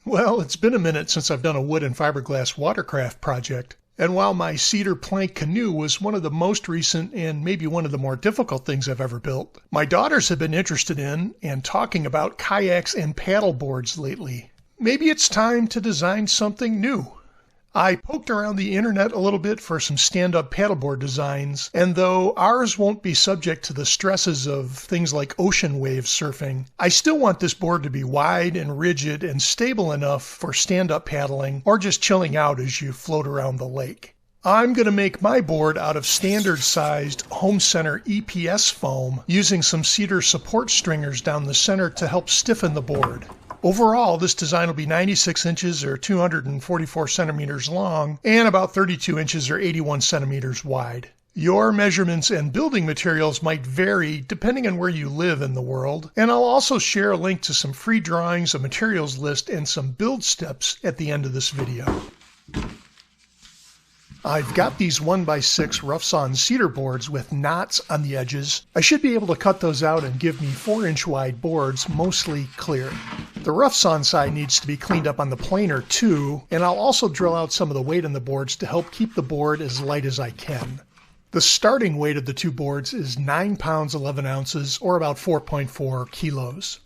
Well, it's been a minute since I've done a wood and fiberglass watercraft project, and while my cedar plank canoe was one of the most recent and maybe one of the more difficult things I've ever built, my daughters have been interested in and talking about kayaks and paddleboards lately. Maybe it's time to design something new. I poked around the internet a little bit for some stand-up paddleboard designs, and though ours won't be subject to the stresses of things like ocean wave surfing, I still want this board to be wide and rigid and stable enough for stand-up paddling or just chilling out as you float around the lake. I'm going to make my board out of standard-sized home center EPS foam using some cedar support stringers down the center to help stiffen the board. Overall, this design will be 96 inches or 244 centimeters long and about 32 inches or 81 centimeters wide. Your measurements and building materials might vary depending on where you live in the world, and I'll also share a link to some free drawings, a materials list, and some build steps at the end of this video. I've got these 1x6 rough sawn cedar boards with knots on the edges. I should be able to cut those out and give me 4-inch wide boards, mostly clear. The rough sawn side needs to be cleaned up on the planer too, and I'll also drill out some of the weight on the boards to help keep the board as light as I can. The starting weight of the two boards is 9 pounds 11 ounces or about 4.4 kilos.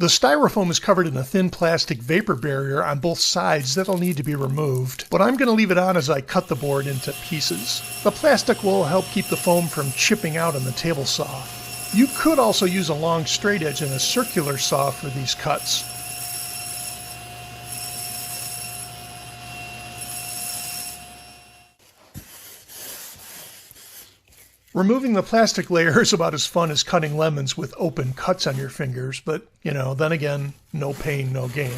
The styrofoam is covered in a thin plastic vapor barrier on both sides that'll need to be removed, but I'm going to leave it on as I cut the board into pieces. The plastic will help keep the foam from chipping out on the table saw. You could also use a long straight edge and a circular saw for these cuts. Removing the plastic layer is about as fun as cutting lemons with open cuts on your fingers, but, you know, then again, no pain, no gain.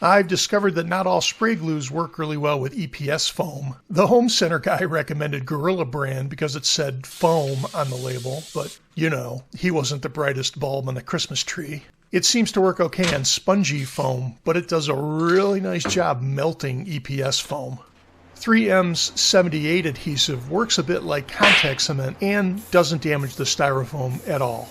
I've discovered that not all spray glues work really well with EPS foam. The home center guy recommended Gorilla brand because it said foam on the label, but you know, he wasn't the brightest bulb on the Christmas tree. It seems to work okay on spongy foam, but it does a really nice job melting EPS foam. 3M's 78 adhesive works a bit like contact cement and doesn't damage the styrofoam at all.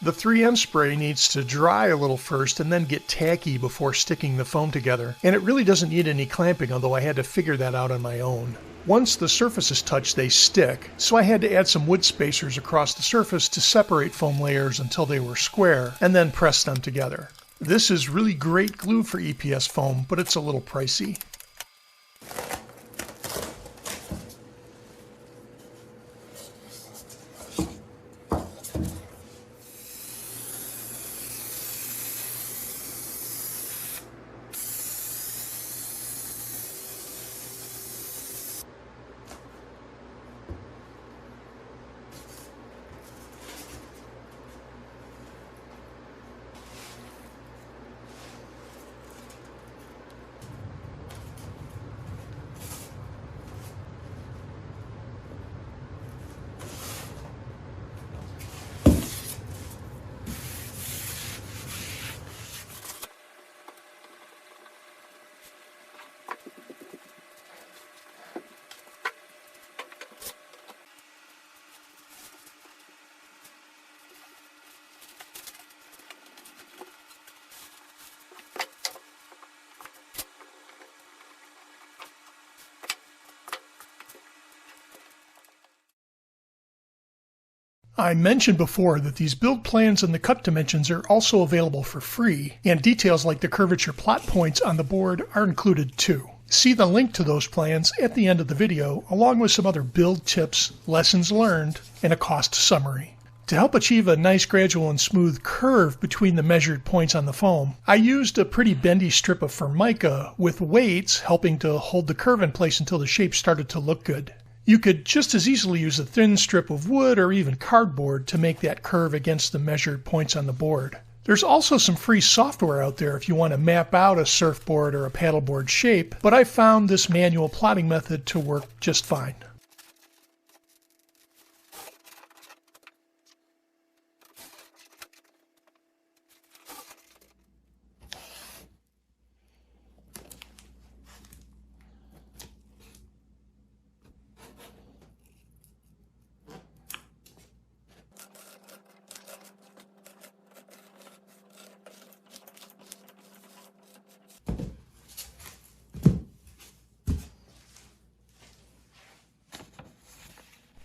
The 3M spray needs to dry a little first and then get tacky before sticking the foam together, and it really doesn't need any clamping, although I had to figure that out on my own. Once the surfaces touch, they stick, so I had to add some wood spacers across the surface to separate foam layers until they were square, and then press them together. This is really great glue for EPS foam, but it's a little pricey. I mentioned before that these build plans and the cut dimensions are also available for free, and details like the curvature plot points on the board are included too. See the link to those plans at the end of the video, along with some other build tips, lessons learned, and a cost summary. To help achieve a nice gradual and smooth curve between the measured points on the foam, I used a pretty bendy strip of Formica with weights helping to hold the curve in place until the shape started to look good. You could just as easily use a thin strip of wood or even cardboard to make that curve against the measured points on the board. There's also some free software out there if you want to map out a surfboard or a paddleboard shape, but I found this manual plotting method to work just fine.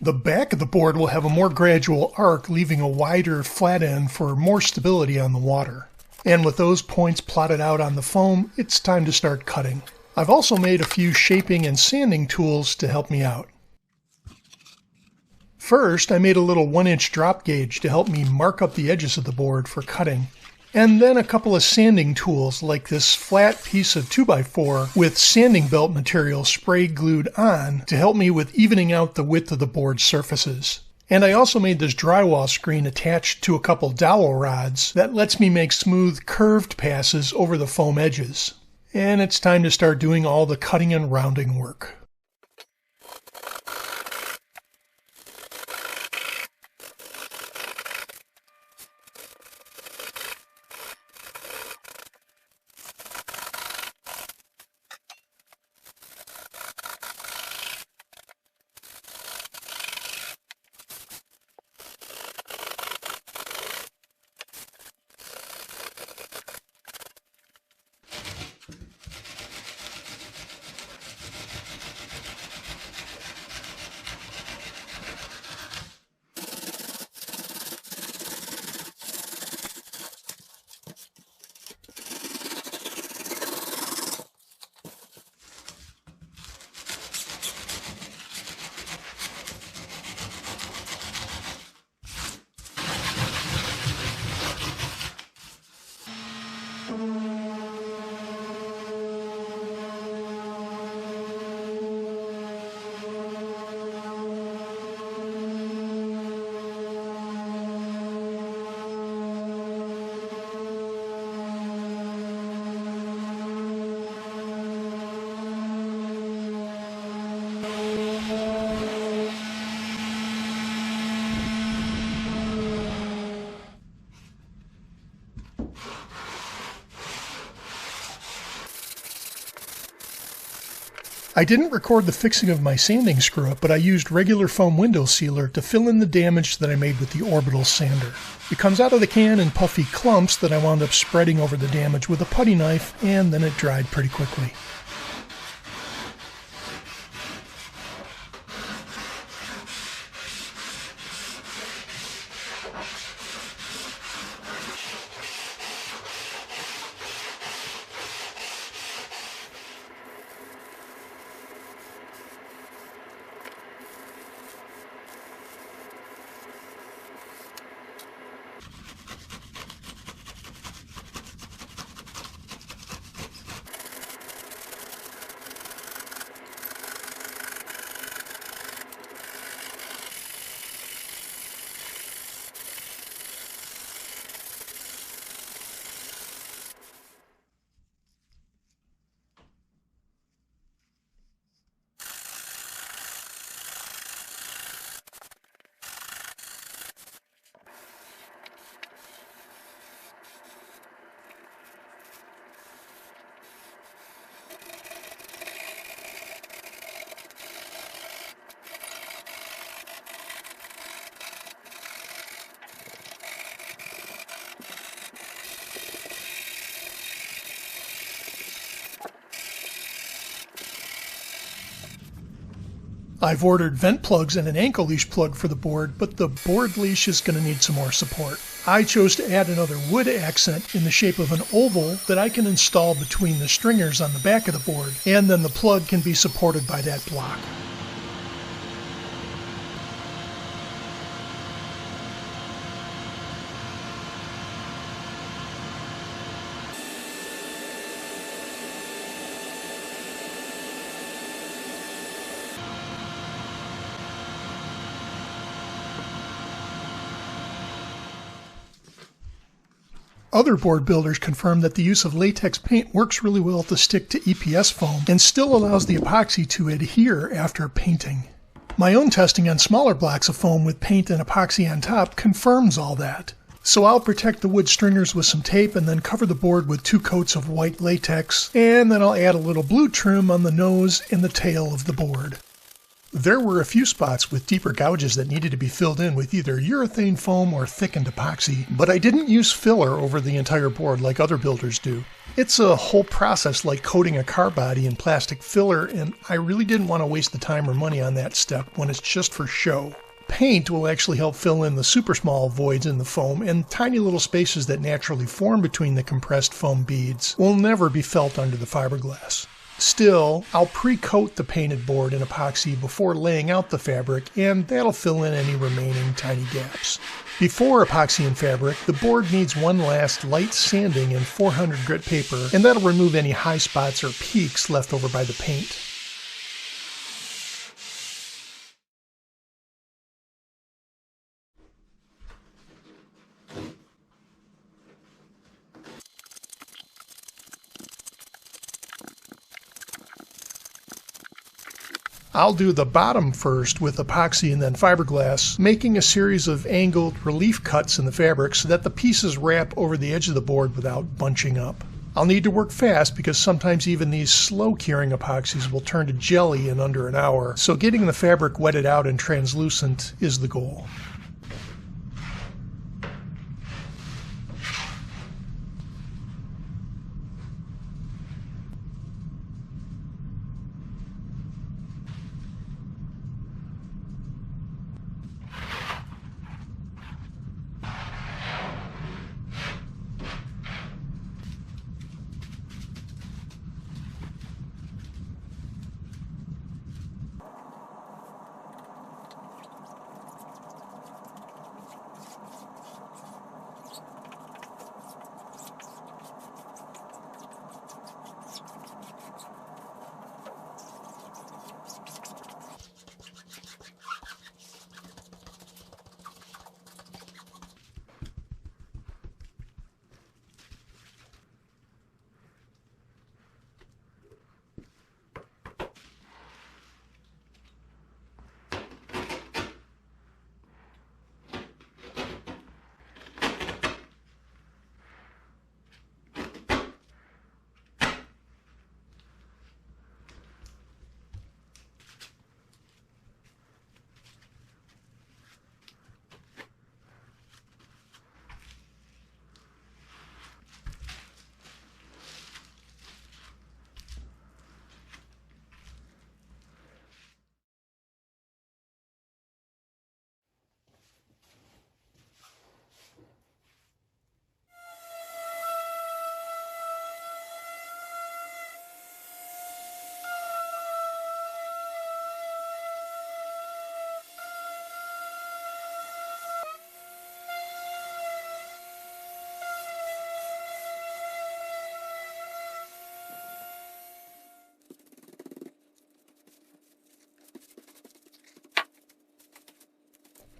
The back of the board will have a more gradual arc, leaving a wider flat end for more stability on the water. And with those points plotted out on the foam, it's time to start cutting. I've also made a few shaping and sanding tools to help me out. First, I made a little 1-inch drop gauge to help me mark up the edges of the board for cutting. And then a couple of sanding tools like this flat piece of 2x4 with sanding belt material spray glued on to help me with evening out the width of the board surfaces. And I also made this drywall screen attached to a couple dowel rods that lets me make smooth curved passes over the foam edges. And it's time to start doing all the cutting and rounding work. I didn't record the fixing of my sanding screw-up, but I used regular foam window sealer to fill in the damage that I made with the orbital sander. It comes out of the can in puffy clumps that I wound up spreading over the damage with a putty knife, and then it dried pretty quickly. I've ordered vent plugs and an ankle leash plug for the board, but the board leash is going to need some more support. I chose to add another wood accent in the shape of an oval that I can install between the stringers on the back of the board, and then the plug can be supported by that block. Other board builders confirm that the use of latex paint works really well to stick to EPS foam and still allows the epoxy to adhere after painting. My own testing on smaller blocks of foam with paint and epoxy on top confirms all that. So I'll protect the wood stringers with some tape and then cover the board with 2 coats of white latex, and then I'll add a little blue trim on the nose and the tail of the board. There were a few spots with deeper gouges that needed to be filled in with either urethane foam or thickened epoxy, but I didn't use filler over the entire board like other builders do. It's a whole process like coating a car body in plastic filler, and I really didn't want to waste the time or money on that step when it's just for show. Paint will actually help fill in the super small voids in the foam, and tiny little spaces that naturally form between the compressed foam beads will never be felt under the fiberglass. Still, I'll pre-coat the painted board in epoxy before laying out the fabric, and that'll fill in any remaining tiny gaps. Before epoxy and fabric, the board needs one last light sanding in 400 grit paper, and that'll remove any high spots or peaks left over by the paint. I'll do the bottom first with epoxy and then fiberglass, making a series of angled relief cuts in the fabric so that the pieces wrap over the edge of the board without bunching up. I'll need to work fast because sometimes even these slow curing epoxies will turn to jelly in under an hour, so getting the fabric wetted out and translucent is the goal.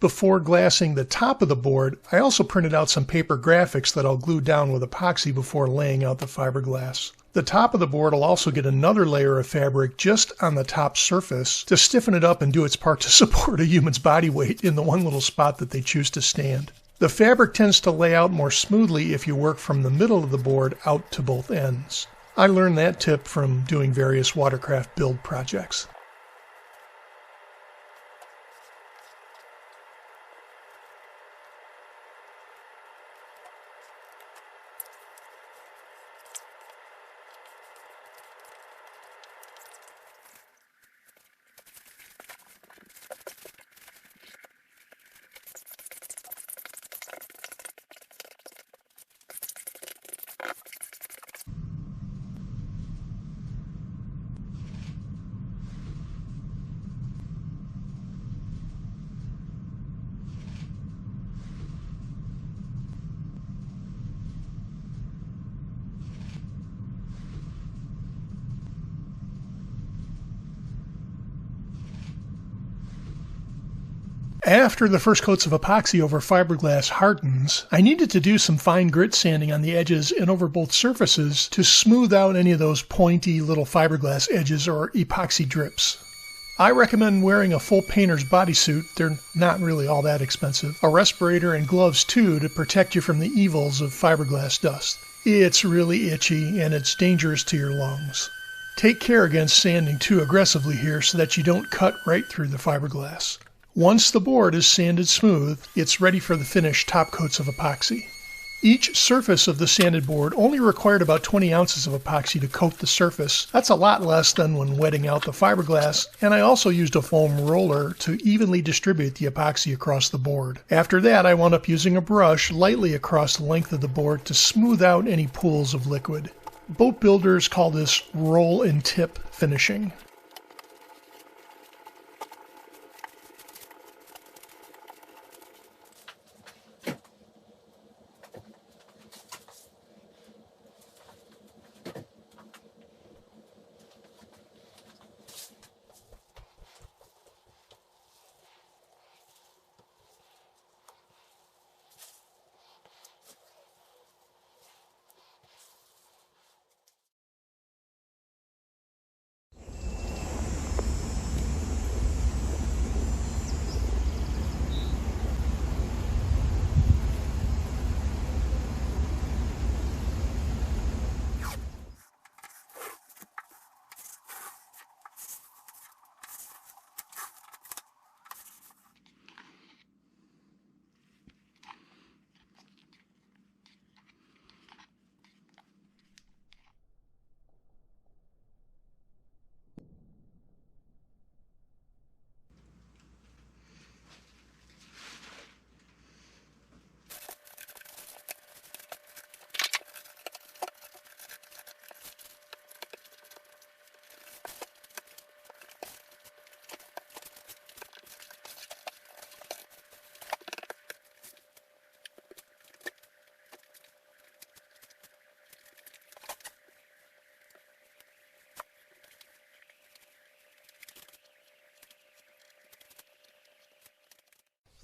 Before glassing the top of the board, I also printed out some paper graphics that I'll glue down with epoxy before laying out the fiberglass. The top of the board will also get another layer of fabric just on the top surface to stiffen it up and do its part to support a human's body weight in the one little spot that they choose to stand. The fabric tends to lay out more smoothly if you work from the middle of the board out to both ends. I learned that tip from doing various watercraft build projects. After the first coats of epoxy over fiberglass hardens, I needed to do some fine grit sanding on the edges and over both surfaces to smooth out any of those pointy little fiberglass edges or epoxy drips. I recommend wearing a full painter's bodysuit. They're not really all that expensive. A respirator and gloves too to protect you from the evils of fiberglass dust. It's really itchy and it's dangerous to your lungs. Take care against sanding too aggressively here so that you don't cut right through the fiberglass. Once the board is sanded smooth, it's ready for the finished top coats of epoxy. Each surface of the sanded board only required about 20 ounces of epoxy to coat the surface. That's a lot less than when wetting out the fiberglass, and I also used a foam roller to evenly distribute the epoxy across the board. After that, I wound up using a brush lightly across the length of the board to smooth out any pools of liquid. Boat builders call this roll and tip finishing.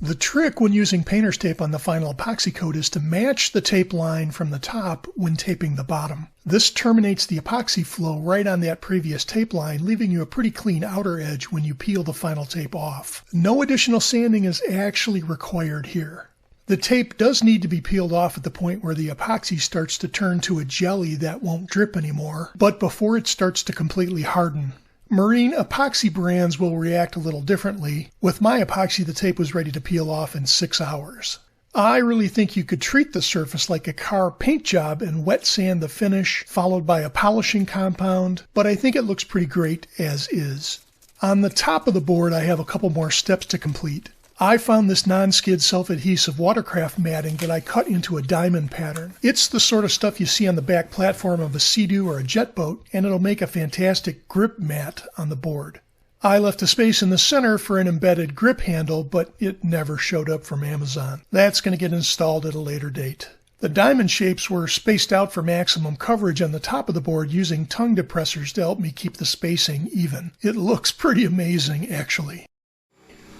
The trick when using painter's tape on the final epoxy coat is to match the tape line from the top when taping the bottom. This terminates the epoxy flow right on that previous tape line, leaving you a pretty clean outer edge when you peel the final tape off. No additional sanding is actually required here. The tape does need to be peeled off at the point where the epoxy starts to turn to a jelly that won't drip anymore, but before it starts to completely harden. Marine epoxy brands will react a little differently. With my epoxy, the tape was ready to peel off in 6 hours. I really think you could treat the surface like a car paint job and wet sand the finish, followed by a polishing compound, but I think it looks pretty great as is. On the top of the board, I have a couple more steps to complete. I found this non-skid self-adhesive watercraft matting that I cut into a diamond pattern. It's the sort of stuff you see on the back platform of a Sea-Doo or a jet boat, and it'll make a fantastic grip mat on the board. I left a space in the center for an embedded grip handle, but it never showed up from Amazon. That's going to get installed at a later date. The diamond shapes were spaced out for maximum coverage on the top of the board using tongue depressors to help me keep the spacing even. It looks pretty amazing, actually.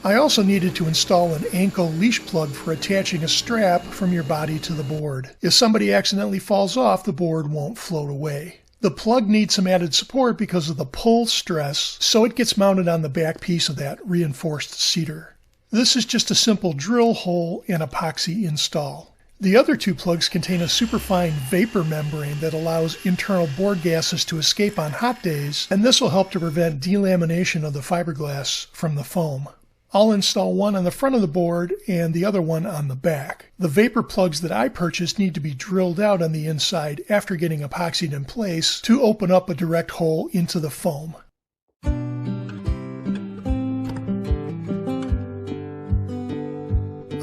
I also needed to install an ankle leash plug for attaching a strap from your body to the board. If somebody accidentally falls off, the board won't float away. The plug needs some added support because of the pull stress, so it gets mounted on the back piece of that reinforced cedar. This is just a simple drill hole and epoxy install. The other two plugs contain a superfine vapor membrane that allows internal board gases to escape on hot days, and this will help to prevent delamination of the fiberglass from the foam. I'll install one on the front of the board and the other one on the back. The vapor plugs that I purchased need to be drilled out on the inside after getting epoxied in place to open up a direct hole into the foam.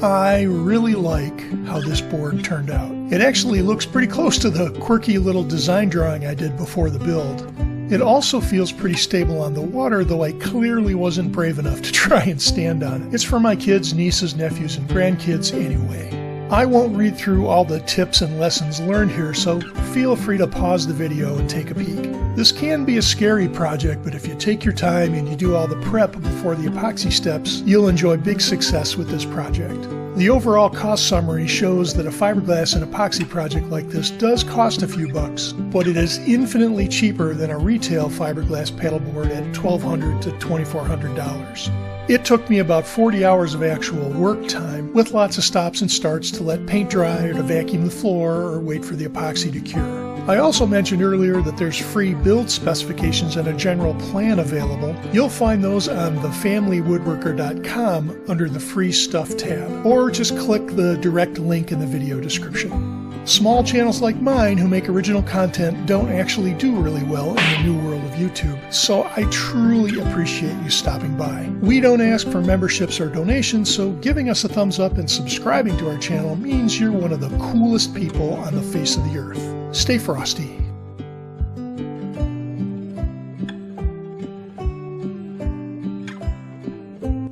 I really like how this board turned out. It actually looks pretty close to the quirky little design drawing I did before the build. It also feels pretty stable on the water, though I clearly wasn't brave enough to try and stand on it. It's for my kids, nieces, nephews, and grandkids anyway. I won't read through all the tips and lessons learned here, so feel free to pause the video and take a peek. This can be a scary project, but if you take your time and you do all the prep before the epoxy steps, you'll enjoy big success with this project. The overall cost summary shows that a fiberglass and epoxy project like this does cost a few bucks, but it is infinitely cheaper than a retail fiberglass paddleboard at $1,200 to $2,400. It took me about 40 hours of actual work time, with lots of stops and starts to let paint dry or to vacuum the floor or wait for the epoxy to cure. I also mentioned earlier that there's free build specifications and a general plan available. You'll find those on thefamilywoodworker.com under the free stuff tab, or just click the direct link in the video description. Small channels like mine who make original content don't actually do really well in the new world of YouTube, so I truly appreciate you stopping by. We don't ask for memberships or donations, so giving us a thumbs up and subscribing to our channel means you're one of the coolest people on the face of the earth. Stay frosty.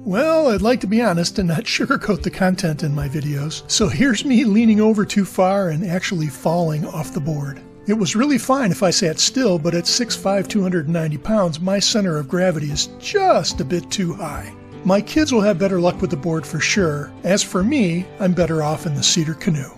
Well, I'd like to be honest and not sugarcoat the content in my videos, so here's me leaning over too far and actually falling off the board. It was really fine if I sat still, but at 6'5", 290 pounds, my center of gravity is just a bit too high. My kids will have better luck with the board for sure. As for me, I'm better off in the cedar canoe.